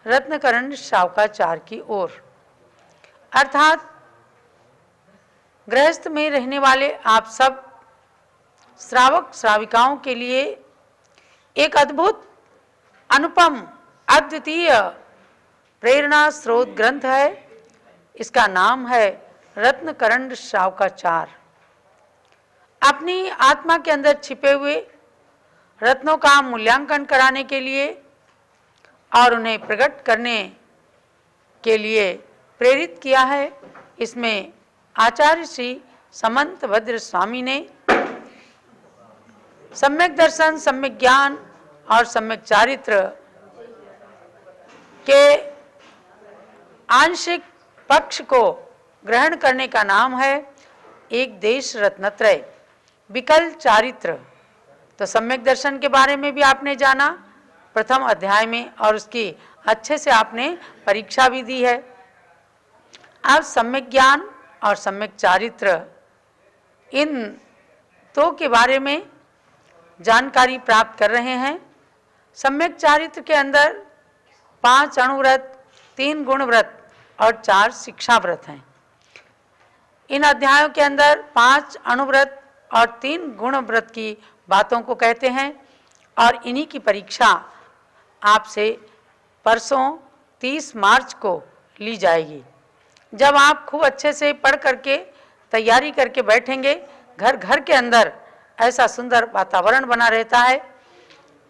रत्नकरण शावकाचार की ओर, अर्थात गृहस्थ में रहने वाले आप सब श्रावक श्राविकाओं के लिए एक अद्भुत, अनुपम, अद्वितीय प्रेरणा स्रोत ग्रंथ है। इसका नाम है रत्नकरण शावकाचार। अपनी आत्मा के अंदर छिपे हुए रत्नों का मूल्यांकन कराने के लिए और उन्हें प्रकट करने के लिए प्रेरित किया है। इसमें आचार्य श्री समंत भद्र स्वामी ने सम्यक दर्शन, सम्यक ज्ञान और सम्यक चारित्र के आंशिक पक्ष को ग्रहण करने का नाम है एक देश रत्नत्रय, विकल चारित्र। तो सम्यक दर्शन के बारे में भी आपने जाना प्रथम अध्याय में, और उसकी अच्छे से आपने परीक्षा भी दी है। अब सम्यक ज्ञान और सम्यक चारित्र, इन दो के बारे में जानकारी प्राप्त कर रहे हैं। सम्यक चारित्र के अंदर 5 अणुव्रत, 3 गुणव्रत और 4 शिक्षा व्रत हैं। इन अध्यायों के अंदर 5 अणुव्रत और 3 गुणव्रत की बातों को कहते हैं, और इन्हीं की परीक्षा आपसे परसों 30 मार्च को ली जाएगी। जब आप खूब अच्छे से पढ़ करके तैयारी करके बैठेंगे, घर घर के अंदर ऐसा सुंदर वातावरण बना रहता है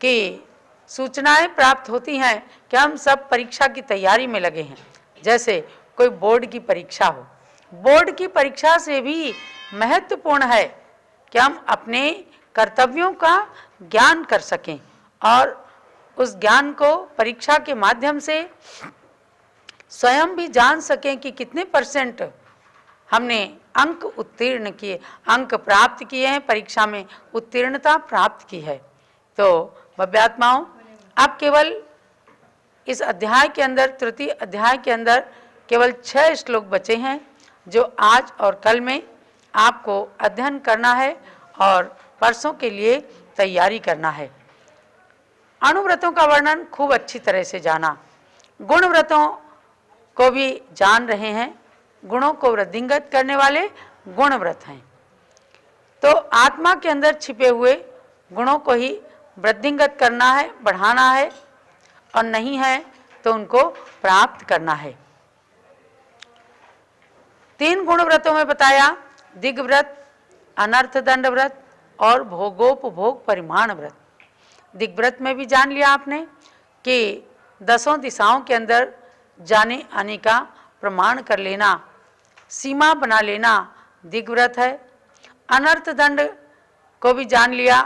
कि सूचनाएं प्राप्त होती हैं कि हम सब परीक्षा की तैयारी में लगे हैं, जैसे कोई बोर्ड की परीक्षा हो। बोर्ड की परीक्षा से भी महत्वपूर्ण है कि हम अपने कर्तव्यों का ज्ञान कर सकें और उस ज्ञान को परीक्षा के माध्यम से स्वयं भी जान सकें कि कितने % हमने अंक उत्तीर्ण किए, अंक प्राप्त किए हैं, परीक्षा में उत्तीर्णता प्राप्त की है। तो भव्यात्माओं, अब केवल इस अध्याय के अंदर, तृतीय अध्याय के अंदर केवल 6 श्लोक बचे हैं, जो आज और कल में आपको अध्ययन करना है और परसों के लिए तैयारी करना है। अणुव्रतों का वर्णन खूब अच्छी तरह से जाना, गुणव्रतों को भी जान रहे हैं। गुणों को वृद्धिंगत करने वाले गुणव्रत हैं। तो आत्मा के अंदर छिपे हुए गुणों को ही वृद्धिंगत करना है, बढ़ाना है, और नहीं है तो उनको प्राप्त करना है। 3 गुणव्रतों में बताया, दिग्व्रत, अनर्थदंड व्रत और भोगोपभोग परिमाण व्रत। दिग्व्रत में भी जान लिया आपने कि 10 दिशाओं के अंदर जाने आने का प्रमाण कर लेना, सीमा बना लेना दिग्व्रत है। अनर्थ दंड को भी जान लिया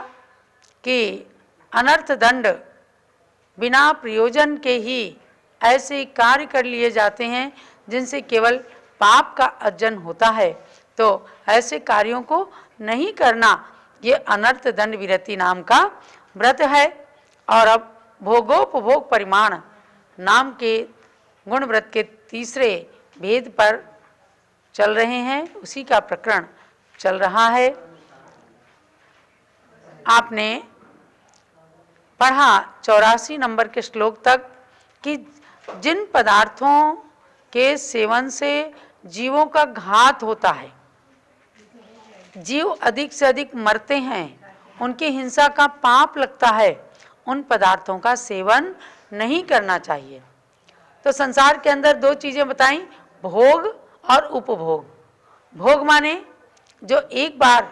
कि अनर्थ दंड बिना प्रयोजन के ही ऐसे कार्य कर लिए जाते हैं जिनसे केवल पाप का अर्जन होता है, तो ऐसे कार्यों को नहीं करना, ये अनर्थ दंड विरति नाम का व्रत है। और अब भोगोपभोग परिमाण नाम के गुण व्रत के तीसरे भेद पर चल रहे हैं, उसी का प्रकरण चल रहा है। आपने पढ़ा 84 नंबर के श्लोक तक कि जिन पदार्थों के सेवन से जीवों का घात होता है, जीव अधिक से अधिक मरते हैं, उनकी हिंसा का पाप लगता है, उन पदार्थों का सेवन नहीं करना चाहिए। तो संसार के अंदर 2 चीजें बताई, भोग और उपभोग। भोग माने जो एक बार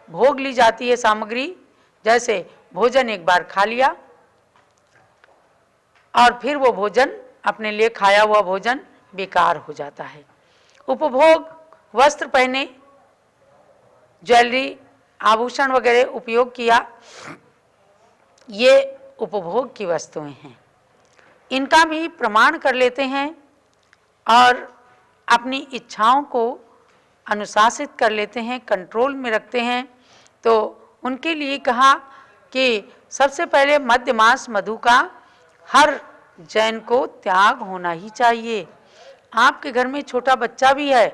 भोग ली जाती है सामग्री, जैसे भोजन एक बार खा लिया और फिर वो भोजन, अपने लिए खाया हुआ भोजन बेकार हो जाता है। उपभोग, वस्त्र पहने, ज्वेलरी, आभूषण वगैरह उपयोग किया, ये उपभोग की वस्तुएं हैं। इनका भी प्रमाण कर लेते हैं और अपनी इच्छाओं को अनुशासित कर लेते हैं, कंट्रोल में रखते हैं। तो उनके लिए कहा कि सबसे पहले मद्य मांस मधु का हर जैन को त्याग होना ही चाहिए। आपके घर में छोटा बच्चा भी है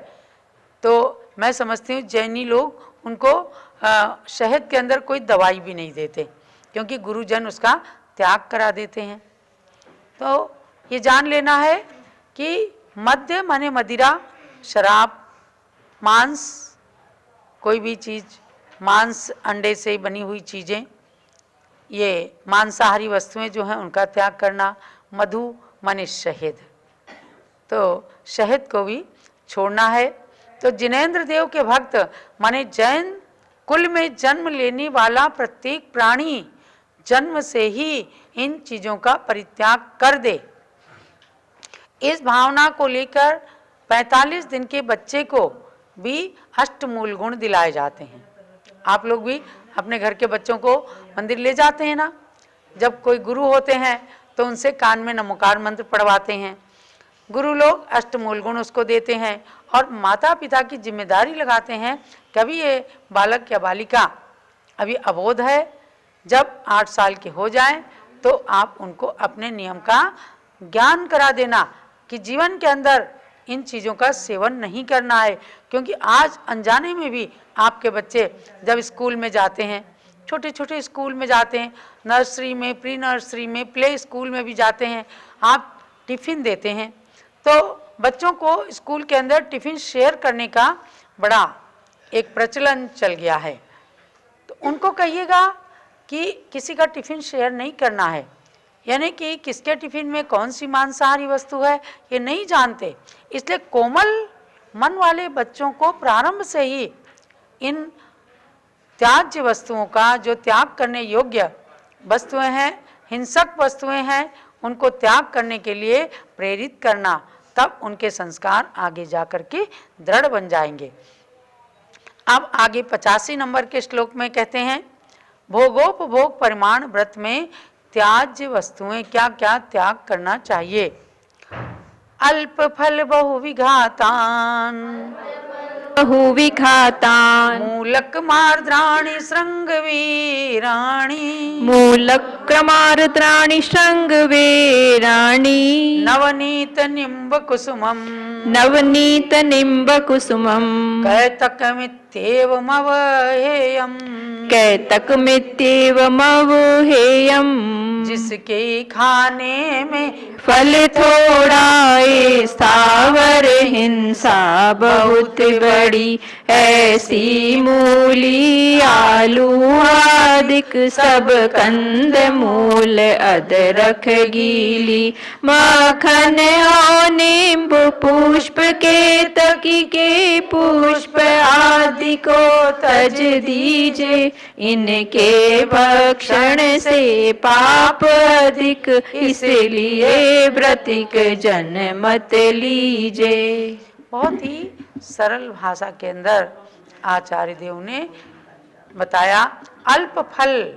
तो मैं समझती हूँ जैनी लोग उनको शहद के अंदर कोई दवाई भी नहीं देते, क्योंकि गुरुजन उसका त्याग करा देते हैं। तो ये जान लेना है कि मद्य माने मदिरा, शराब, मांस, कोई भी चीज़, मांस अंडे से बनी हुई चीज़ें, ये मांसाहारी वस्तुएं जो हैं उनका त्याग करना। मधु माने शहद, तो शहद को भी छोड़ना है। तो जिनेंद्र देव के भक्त माने जैन कुल में जन्म लेने वाला प्रत्येक प्राणी जन्म से ही इन चीज़ों का परित्याग कर दे। इस भावना को लेकर 45 दिन के बच्चे को भी अष्टमूल गुण दिलाए जाते हैं। आप लोग भी अपने घर के बच्चों को मंदिर ले जाते हैं ना, जब कोई गुरु होते हैं तो उनसे कान में नमोकार मंत्र पढ़वाते हैं। गुरु लोग अष्टमूल गुण उसको देते हैं और माता पिता की जिम्मेदारी लगाते हैं। कभी ये बालक या बालिका अभी अबोध है, जब 8 साल के हो जाएं तो आप उनको अपने नियम का ज्ञान करा देना कि जीवन के अंदर इन चीज़ों का सेवन नहीं करना है। क्योंकि आज अनजाने में भी आपके बच्चे जब स्कूल में जाते हैं, छोटे छोटे स्कूल में जाते हैं, नर्सरी में, प्री नर्सरी में, प्ले स्कूल में भी जाते हैं, आप टिफ़िन देते हैं, तो बच्चों को स्कूल के अंदर टिफ़िन शेयर करने का बड़ा एक प्रचलन चल गया है। तो उनको कहिएगा कि किसी का टिफ़िन शेयर नहीं करना है, यानी कि किसके टिफ़िन में कौन सी मांसाहारी वस्तु है ये नहीं जानते। इसलिए कोमल मन वाले बच्चों को प्रारंभ से ही इन त्याज्य वस्तुओं का, जो त्याग करने योग्य वस्तुएं हैं, हिंसक वस्तुएं हैं, उनको त्याग करने के लिए प्रेरित करना, तब उनके संस्कार आगे जाकर के दृढ़ बन जाएंगे। अब आगे 85 नंबर के श्लोक में कहते हैं, भोगोपभोग परिमाण व्रत में त्याज्य वस्तुएं क्या क्या त्याग करना चाहिए। अल्प फल बहुविघातान, बहुविघातान्, मूलक मार्द्राणि श्रृंगवीराणि, मूलक्रमार्द्राणि शृंगवीराणि, नवनीत निम्ब कुसुमम, नवनीतनिम्बकुसुमम्, कैतकमित्येवमवहेयम्, कैतकमित्येवमवहेयम्, जिसके खाने में फल थोड़ा ये स्थावर हिंसा बहुत बड़ी, ऐसी मूली आलू आदिक सब कंद मूल अदरक गीली, माखन और नींबू पुष्प केतकी के पुष्प आदि को तज दीजे, इनके भक्षण से पाप अधिक, इसलिए व्रतिक जन मत लीजे। बहुत ही सरल भाषा के अंदर आचार्य देव ने बताया, अल्प फल,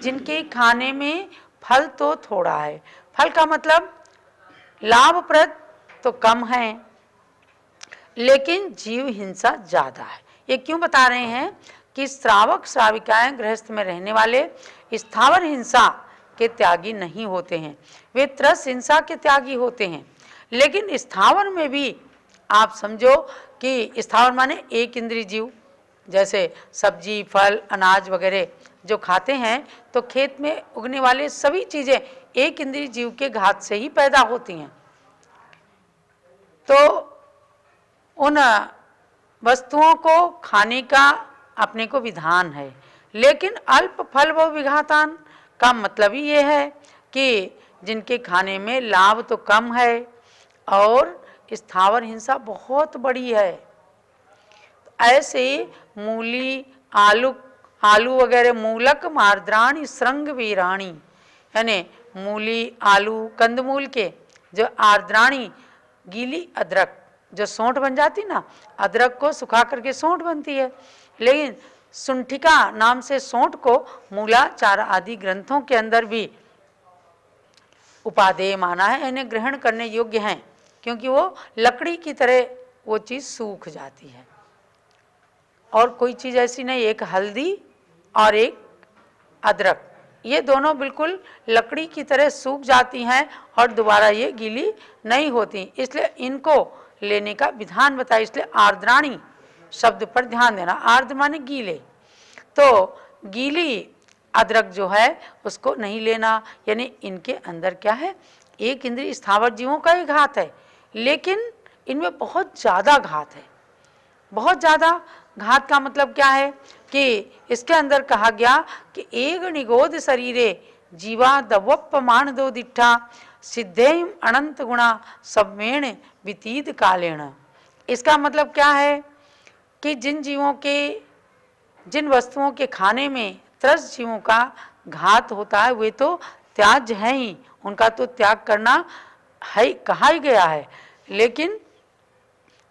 जिनके खाने में फल तो थोड़ा है। फल का मतलब लाभप्रद तो कम है, लेकिन जीव हिंसा ज़्यादा है। ये क्यों बता रहे हैं कि श्रावक श्राविकाएं गृहस्थ में रहने वाले स्थावर हिंसा के त्यागी नहीं होते हैं, वे त्रस हिंसा के त्यागी होते हैं। लेकिन स्थावर में भी आप समझो कि स्थावर माने एक इंद्रिय जीव, जैसे सब्जी, फल, अनाज वगैरह जो खाते हैं, तो खेत में उगने वाले सभी चीज़ें एक इंद्रिय जीव के घात से ही पैदा होती हैं। तो उन वस्तुओं को खाने का अपने को विधान है। लेकिन अल्प फल व विघातान का मतलब ही ये है कि जिनके खाने में लाभ तो कम है और स्थावर हिंसा बहुत बड़ी है। ऐसे मूली, आलू वगैरह, मूलक मार्द्राणी श्रृंग वीराणी, यानी मूली, आलू, कंदमूल के जो आर्द्राणी, गीली अदरक, जो सोंठ बन जाती ना, अदरक को सुखा करके सोंठ बनती है, लेकिन सुंठिका नाम से सोंठ को मूलाचार आदि ग्रंथों के अंदर भी उपादेय माना है, इन्हें ग्रहण करने योग्य हैं, क्योंकि वो लकड़ी की तरह वो चीज़ सूख जाती है। और कोई चीज़ ऐसी नहीं, एक हल्दी और एक अदरक, ये दोनों बिल्कुल लकड़ी की तरह सूख जाती हैं और दोबारा ये गीली नहीं होती, इसलिए इनको लेने का विधान बताया। इसलिए आर्द्राणी शब्द पर ध्यान देना। आर्द्र माने गीले, तो गीली अदरक जो है उसको नहीं लेना, यानी इनके अंदर क्या है, एक इंद्रिय स्थावर जीवों का ही घात है, लेकिन इनमें बहुत ज़्यादा घात है। बहुत ज़्यादा घात का मतलब क्या है कि इसके अंदर कहा गया कि एक निगोद शरीरे जीवा दवप्पमान दो दिट्ठा सिद्धेम अनंत गुणा सम्मेण वितीत कालेण। इसका मतलब क्या है कि जिन वस्तुओं के खाने में त्रस्त जीवों का घात होता है वे तो त्याज्य है ही, उनका तो त्याग करना है, कहा ही गया है। लेकिन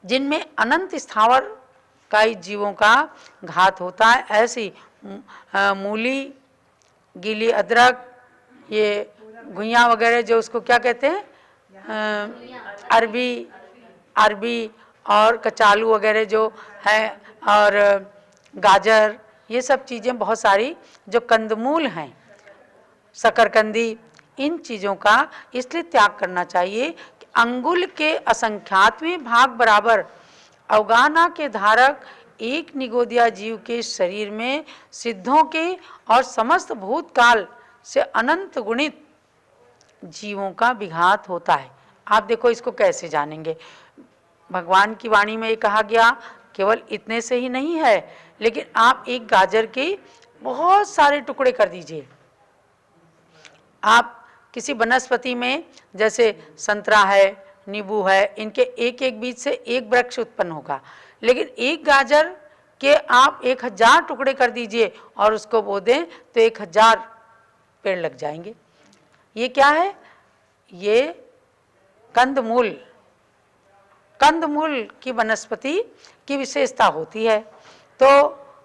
जिनमें अनंत स्थावर कई जीवों का घात होता है, ऐसी मूली, गीली अदरक, ये घुइयाँ वगैरह जो उसको क्या कहते हैं, अरबी और कचालू वगैरह जो है, और गाजर, ये सब चीज़ें बहुत सारी जो कंदमूल हैं, शकरकंदी, इन चीज़ों का इसलिए त्याग करना चाहिए कि अंगुल के असंख्यातवें भाग बराबर अवगाहना के धारक एक निगोदिया जीव के शरीर में सिद्धों के और समस्त भूतकाल से अनंत गुणित जीवों का विघात होता है। आप देखो इसको कैसे जानेंगे। भगवान की वाणी में ये कहा गया केवल इतने से ही नहीं है, लेकिन आप एक गाजर के बहुत सारे टुकड़े कर दीजिए। आप किसी वनस्पति में जैसे संतरा है, नींबू है, इनके एक एक बीज से एक वृक्ष उत्पन्न होगा, लेकिन एक गाजर के आप 1000 टुकड़े कर दीजिए और उसको बो दें तो 1000 पेड़ लग जाएंगे। ये क्या है? ये कंदमूल की वनस्पति की विशेषता होती है। तो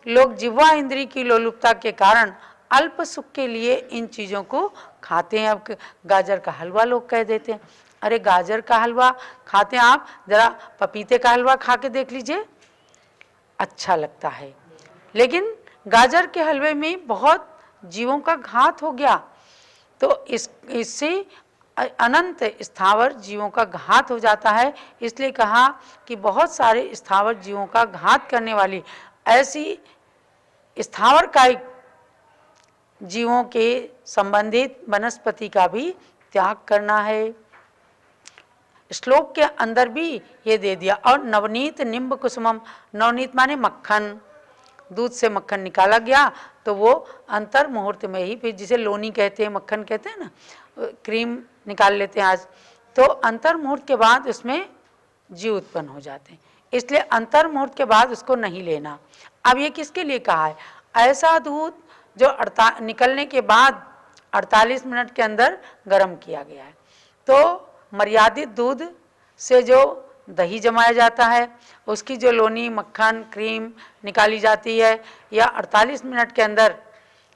लोग जिह्वा इंद्री की लोलुपता के कारण अल्प सुख के लिए इन चीज़ों को खाते हैं। अब गाजर का हलवा लोग कह देते हैं, अरे गाजर का हलवा खाते हैं, आप जरा पपीते का हलवा खा के देख लीजिए, अच्छा लगता है। लेकिन गाजर के हलवे में बहुत जीवों का घात हो गया, तो इससे अनंत स्थावर जीवों का घात हो जाता है। इसलिए कहा कि बहुत सारे स्थावर जीवों का घात करने वाली ऐसी स्थावर कायिक जीवों के संबंधित वनस्पति का भी त्याग करना है। श्लोक के अंदर भी ये दे दिया। और नवनीत निम्ब कुसुमम, नवनीत माने मक्खन, दूध से मक्खन निकाला गया तो वो अंतर मुहूर्त में ही, फिर जिसे लोनी कहते हैं, मक्खन कहते हैं ना, क्रीम निकाल लेते हैं आज, तो अंतर मुहूर्त के बाद उसमें जीव उत्पन्न हो जाते हैं। इसलिए अंतर मुहूर्त के बाद उसको नहीं लेना। अब ये किसके लिए कहा है? ऐसा दूध जो निकलने के बाद 48 मिनट के अंदर गर्म किया गया है। तो मर्यादित दूध से जो दही जमाया जाता है, उसकी जो लोनी, मक्खन, क्रीम निकाली जाती है, या 48 मिनट के अंदर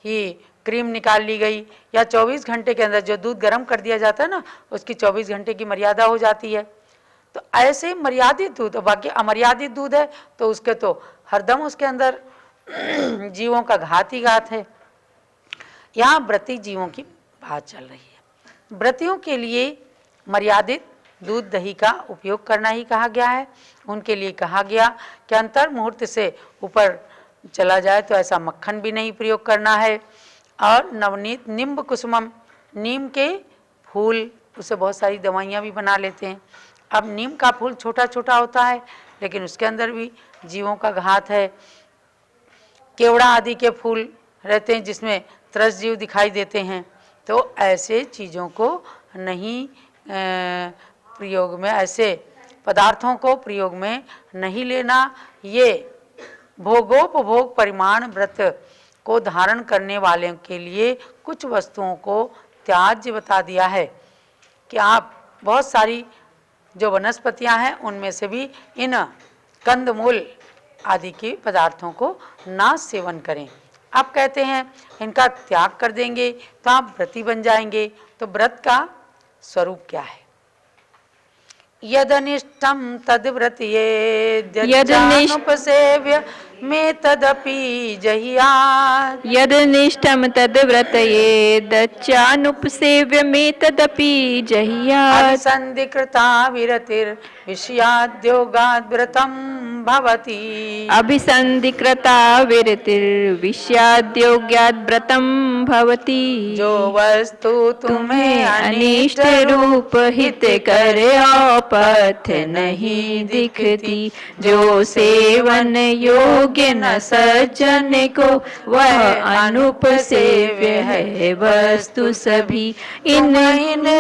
ही क्रीम निकाल ली गई, या 24 घंटे के अंदर जो दूध गर्म कर दिया जाता है ना, उसकी 24 घंटे की मर्यादा हो जाती है। तो ऐसे मर्यादित दूध, बाकी अमर्यादित दूध है तो उसके तो हरदम उसके अंदर जीवों का घात ही घात है। यहाँ व्रती जीवों की बात चल रही है। व्रतियों के लिए मर्यादित दूध दही का उपयोग करना ही कहा गया है। उनके लिए कहा गया कि अंतर मुहूर्त से ऊपर चला जाए तो ऐसा मक्खन भी नहीं प्रयोग करना है। और नवनीत निम्ब कुसुमम, नीम के फूल, उससे बहुत सारी दवाइयाँ भी बना लेते हैं। अब नीम का फूल छोटा छोटा होता है, लेकिन उसके अंदर भी जीवों का घात है। केवड़ा आदि के फूल रहते हैं जिसमें त्रस्त जीव दिखाई देते हैं, तो ऐसे चीज़ों को नहीं प्रयोग में, ऐसे पदार्थों को प्रयोग में नहीं लेना। ये भोगोपभोग परिमाण व्रत को धारण करने वाले के लिए कुछ वस्तुओं को त्याज्य बता दिया है कि आप बहुत सारी जो वनस्पतियां हैं उनमें से भी इन कंदमूल आदि के पदार्थों को ना सेवन करें। आप कहते हैं इनका त्याग कर देंगे तो आप व्रती बन जाएंगे। तो व्रत का स्वरूप क्या है? यदनिष्टम तद्व्रतयेद्यनुपसेव्य में तदपि जहियात्। यदनिष्टम तद्व्रतयेद्यनुपसेव्य में तदपि जहियात्। अभिसन्धिकृता विरतिर्विषयाद्योगाद् व्रतं भवति। अभिसन्धिकृता विरतिर्विष्याद्योग्याद् व्रतं भवति। जो वस्तु तुम्हें अनिष्ट रूप हित कर औपथ नहीं दिखती, जो सेवन योग्य न सज्जन को वह अनुप सेव्य है वस्तु सभी। इन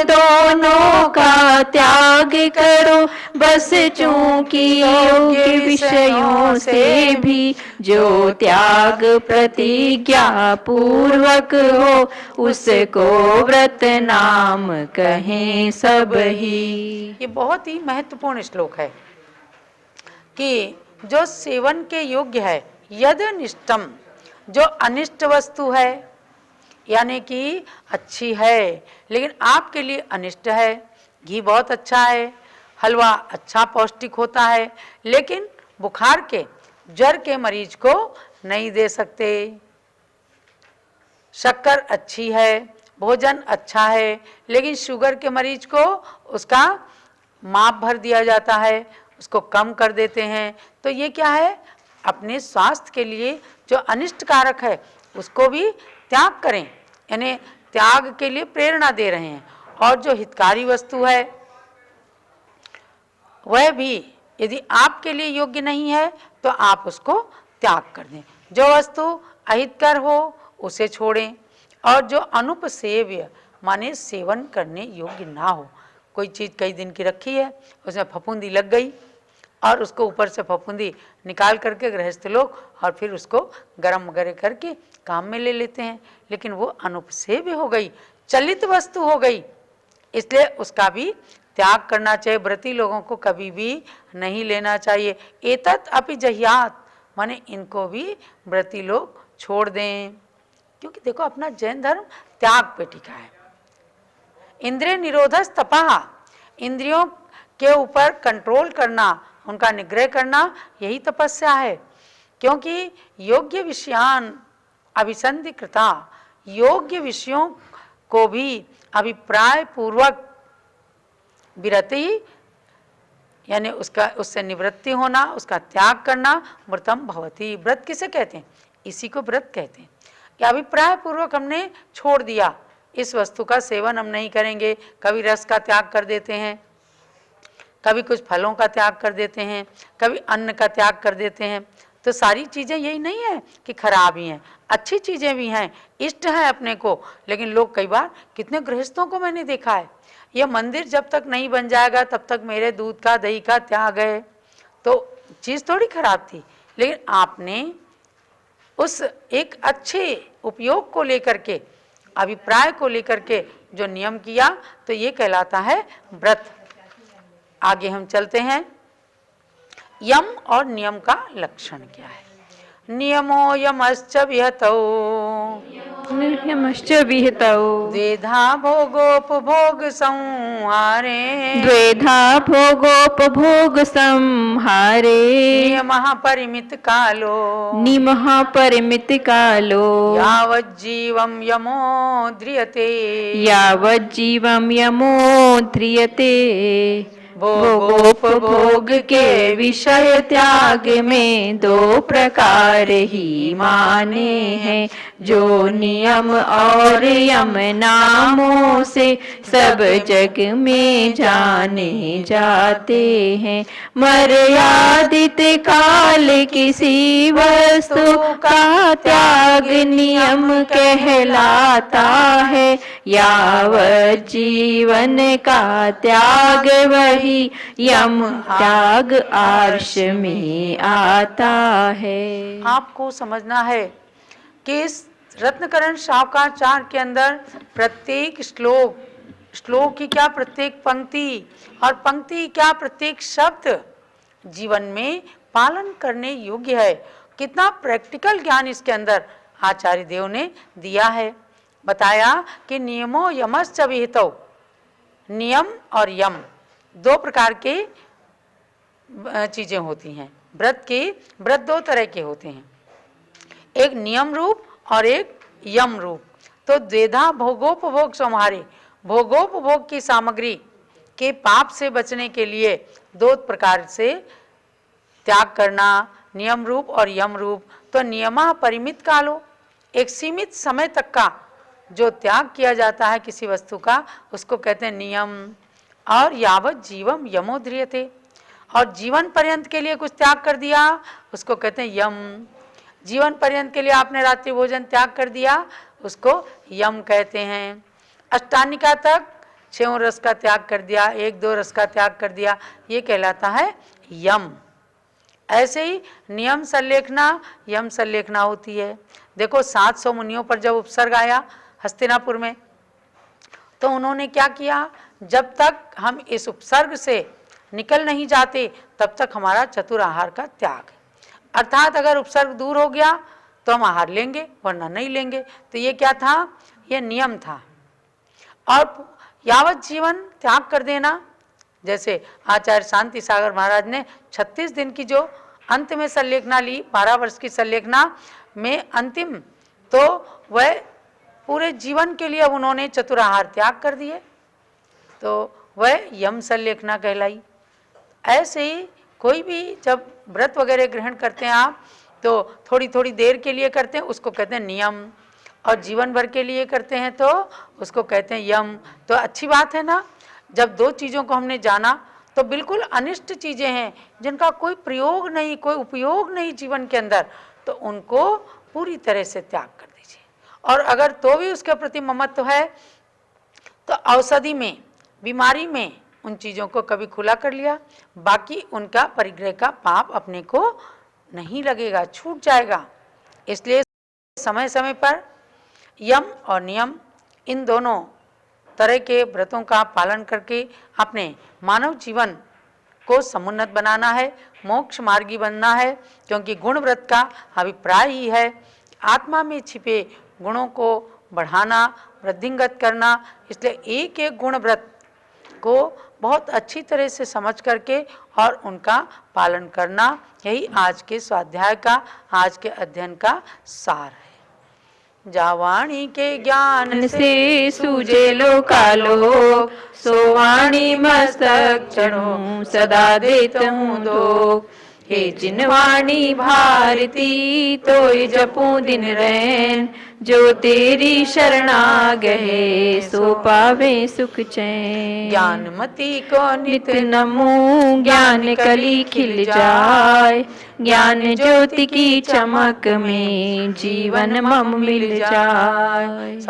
दोनों का त्याग करो बस चूंकि योग्य विषयों से भी, जो त्याग प्रतिज्ञा पूर्वक हो उसको व्रत नाम कहें सब ही। ये बहुत ही महत्वपूर्ण श्लोक है कि जो सेवन के योग्य है, यद निष्टम, जो अनिष्ट वस्तु है यानी कि अच्छी है लेकिन आपके लिए अनिष्ट है, घी बहुत अच्छा है, हलवा अच्छा पौष्टिक होता है, लेकिन बुखार के ज्वर के मरीज को नहीं दे सकते। शक्कर अच्छी है, भोजन अच्छा है, लेकिन शुगर के मरीज को उसका माप भर दिया जाता है, उसको कम कर देते हैं। तो ये क्या है, अपने स्वास्थ्य के लिए जो अनिष्ट कारक है उसको भी त्याग करें, यानी त्याग के लिए प्रेरणा दे रहे हैं। और जो हितकारी वस्तु है वह भी यदि आपके लिए योग्य नहीं है तो आप उसको त्याग कर दें। जो वस्तु अहितकर हो उसे छोड़ें, और जो अनुपसेव्य माने सेवन करने योग्य ना हो, कोई चीज़ कई दिन की रखी है उसमें फफूंदी लग गई और उसको ऊपर से फफूंदी निकाल करके गृहस्थ लोग और फिर उसको गरम वगैरह करके काम में ले लेते हैं, लेकिन वो अनुपसेव्य हो गई, चलित वस्तु हो गई, इसलिए उसका भी त्याग करना चाहिए। व्रती लोगों को कभी भी नहीं लेना चाहिए। एतत् अपि जह्यात् माने इनको भी व्रती लोग छोड़ दें, क्योंकि देखो अपना जैन धर्म त्याग पे टिका है। इंद्रिय निरोधस तपः, इंद्रियों के ऊपर कंट्रोल करना, उनका निग्रह करना, यही तपस्या है। क्योंकि योग्य विषयान अभिसंधि कृता, योग्य विषयों को भी अभिप्राय पूर्वक विरति यानी उससे निवृत्ति होना, उसका त्याग करना, व्रतम भवति। व्रत किसे कहते हैं, इसी को व्रत कहते हैं कि अभिप्राय पूर्वक हमने छोड़ दिया, इस वस्तु का सेवन हम नहीं करेंगे। कभी रस का त्याग कर देते हैं, कभी कुछ फलों का त्याग कर देते हैं, कभी अन्न का त्याग कर देते हैं। तो सारी चीज़ें यही नहीं है कि खराब ही हैं, अच्छी चीज़ें भी हैं, इष्ट हैं अपने को। लेकिन लोग कई बार, कितने गृहस्थों को मैंने देखा है, यह मंदिर जब तक नहीं बन जाएगा तब तक मेरे दूध का दही का त्याग है। तो चीज़ थोड़ी खराब थी, लेकिन आपने उस एक अच्छे उपयोग को लेकर के, अभिप्राय को लेकर के जो नियम किया, तो ये कहलाता है व्रत। आगे हम चलते हैं, यम और नियम का लक्षण क्या है। नियमो यमश्च विहतौ, नियमश्च विहितौ, द्वेधा भोगोपभोग संहारे, द्वेधा भोगोपभोग संहारे, नियमः परिमित कालो, नियमः परिमित कालो, यावज्जीवं यमो ध्रियते, यावज्जीवं यमो ध्रियते। भोगोपभोग के विषय त्याग में दो प्रकार ही माने हैं, जो नियम और यम नामों से सब जग में जाने जाते हैं। मर्यादित काल किसी वस्तु का त्याग नियम कहलाता है, यावत जीवन का त्याग वही यम त्याग आर्ष में आता है। आपको समझना है कि इस रत्नकरण शावकाचार्य के अंदर प्रत्येक श्लोक की क्या प्रत्येक पंक्ति और पंक्ति क्या प्रत्येक शब्द जीवन में पालन करने योग्य है। कितना प्रैक्टिकल ज्ञान इसके अंदर आचार्य देव ने दिया है। बताया कि नियमो यमश्च विहितौ, नियम और यम दो प्रकार के चीजें होती हैं। व्रत दो तरह के होते हैं, एक नियम रूप और एक यम रूप। तो द्वेधा भोगोपभोग संहारे, भोगोपभोग की सामग्री के पाप से बचने के लिए दो प्रकार से त्याग करना नियम रूप और यम रूप। तो नियमा परिमित कालो, एक सीमित समय तक का जो त्याग किया जाता है किसी वस्तु का उसको कहते हैं नियम। और यावत जीवम यमो ध्रियते, और जीवन पर्यंत के लिए कुछ त्याग कर दिया उसको कहते हैं यम। जीवन पर्यंत के लिए आपने रात्रि भोजन त्याग कर दिया उसको यम कहते हैं। अष्टानिका तक 6 रस का त्याग कर दिया, 1-2 रस का त्याग कर दिया, ये कहलाता है यम। ऐसे ही नियम संलेखना यम संलेखना होती है। देखो 700 मुनियों पर जब उपसर्ग आया हस्तिनापुर में, तो उन्होंने क्या किया, जब तक हम इस उपसर्ग से निकल नहीं जाते तब तक हमारा चतुर आहार का त्याग है। अर्थात अगर उपसर्ग दूर हो गया तो हम आहार लेंगे वरना नहीं लेंगे। तो ये क्या था, ये नियम था। और यावत जीवन त्याग कर देना, जैसे आचार्य शांति सागर महाराज ने 36 दिन की जो अंत में संलेखना ली, 12 वर्ष की संलेखना में अंतिम, तो वह पूरे जीवन के लिए अब उन्होंने चतुराहार त्याग कर दिए, तो वह यम संलेखना कहलाई। ऐसे ही कोई भी जब व्रत वगैरह ग्रहण करते हैं आप, तो थोड़ी थोड़ी देर के लिए करते हैं उसको कहते हैं नियम, और जीवन भर के लिए करते हैं तो उसको कहते हैं यम। तो अच्छी बात है ना, जब 2 चीज़ों को हमने जाना तो बिल्कुल अनिष्ट चीज़ें हैं जिनका कोई प्रयोग नहीं, कोई उपयोग नहीं जीवन के अंदर, तो उनको पूरी तरह से त्याग कर दीजिए। और अगर तो भी उसके प्रति ममत्व है तो औषधि में, बीमारी में उन चीज़ों को कभी खुला कर लिया, बाकी उनका परिग्रह का पाप अपने को नहीं लगेगा, छूट जाएगा। इसलिए समय समय पर यम और नियम इन दोनों तरह के व्रतों का पालन करके अपने मानव जीवन को समुन्नत बनाना है, मोक्ष मार्गी बनना है। क्योंकि गुण व्रत का अभिप्राय ही है आत्मा में छिपे गुणों को बढ़ाना, वृद्धिंगत करना। इसलिए एक एक गुण व्रत को बहुत अच्छी तरह से समझ करके और उनका पालन करना, यही आज के स्वाध्याय का, आज के अध्ययन का सार है। जावाणी के ज्ञान से सूझे लोकालोक, सो वाणी मस्तक चढ़ूं सदा देतहूँ दोख। हे जिनवाणी भारती तोय जपूं दिन रैन, जो तेरी शरणा गए सो पावे सुख चैन। ज्ञानमती को नित नमूं ज्ञान कली खिल जाए, ज्ञान ज्योति की चमक में जीवन मम मिल जाए।